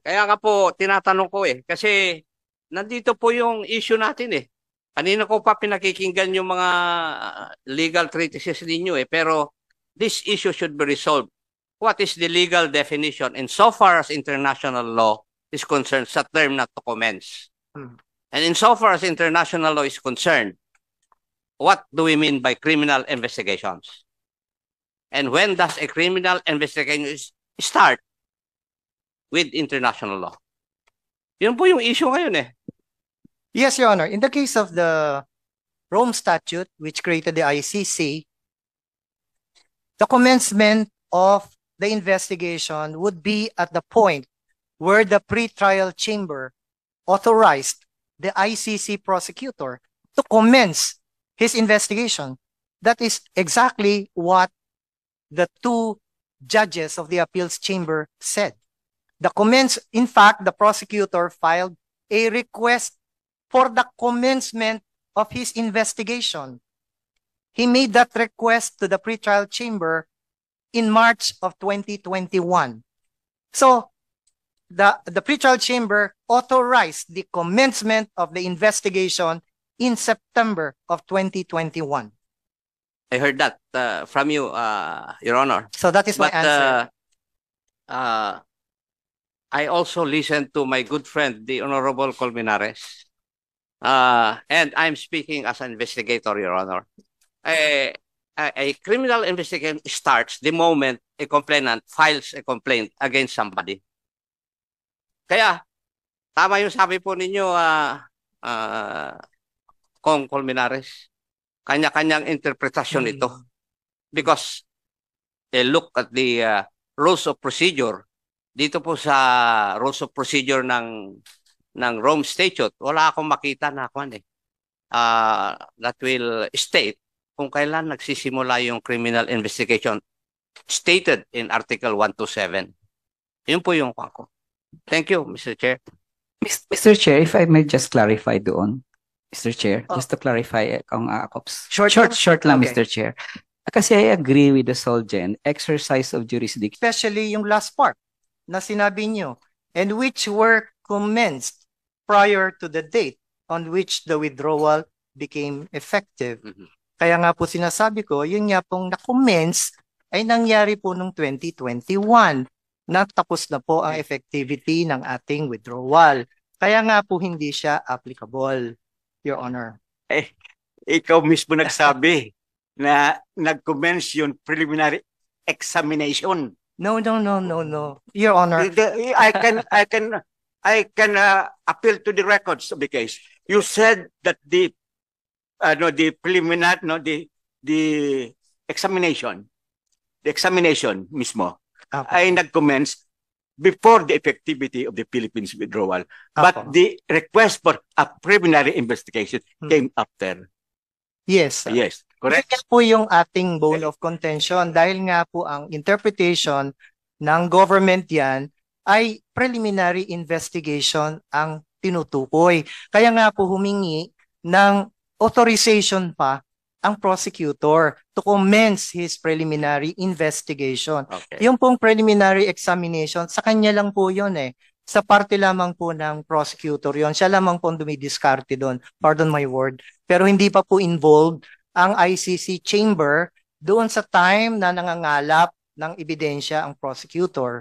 Kaya nga po, tinatanong ko kasi nandito po yung issue natin Kanina ko pa pinakikinggan yung mga legal treatises ninyo pero this issue should be resolved. What is the legal definition insofar as international law is concerned sa term na to commence? And insofar as international law is concerned, what do we mean by criminal investigations? And when does a criminal investigation start? With international law. Yun po yung issue ngayon Yes, Your Honor. In the case of the Rome Statute, which created the ICC, the commencement of the investigation would be at the point where the pretrial chamber authorized the ICC prosecutor to commence his investigation. That is exactly what the two judges of the appeals chamber said. In fact, the prosecutor filed a request for the commencement of his investigation. He made that request to the pretrial chamber in March of 2021. So the pretrial chamber authorized the commencement of the investigation in September of 2021. I heard that from you, Your Honor. So that is my answer. I also listened to my good friend, the Honorable Colmenares. And I'm speaking as an investigator, Your Honor. A criminal investigation starts the moment a complainant files a complaint against somebody. Kaya, tama yung sabi po ninyo, Kong Colmenares. Kanya-kanyang interpretasyon ito. Because look at the rules of procedure. Dito po sa rules of procedure ng Rome Statute, wala akong makita na that will state kung kailan nagsisimula yung criminal investigation stated in Article 127. Yun po yung ko. Thank you, Mr. Chair. Mr. Chair, if I may just clarify doon. Mr. Chair, just to clarify kung short lang, okay. Mr. Chair. Kasi I agree with the Solgen, exercise of jurisdiction. Especially yung last part na sinabi nyo, and which were commenced prior to the date on which the withdrawal became effective. Kaya nga po sinasabi ko, yun nga pong na-commence ay nangyari po noong 2021. Natapos na po ang effectivity ng ating withdrawal. Kaya nga po hindi siya applicable, Your Honor. Ikaw mismo nagsabi na nag-commence yung preliminary examination. No. Your Honor. I can appeal to the records of the case. You said that the preliminary, the examination mismo ay nag-commence before the effectivity of the Philippines withdrawal. But the request for a preliminary investigation came after. Yes. Yes, correct. Yan po yung ating bone of contention dahil nga po ang interpretation ng government yan ay preliminary investigation ang tinutukoy. Kaya nga po humingi ng authorization pa ang prosecutor to commence his preliminary investigation. Okay. Yung pong preliminary examination, sa kanya lang po yun Sa parte lamang po ng prosecutor yon, siya lamang po dumidiskarte doon. Pardon my word. Pero hindi pa po involved ang ICC chamber doon sa time na nangangalap ng ebidensya ang prosecutor.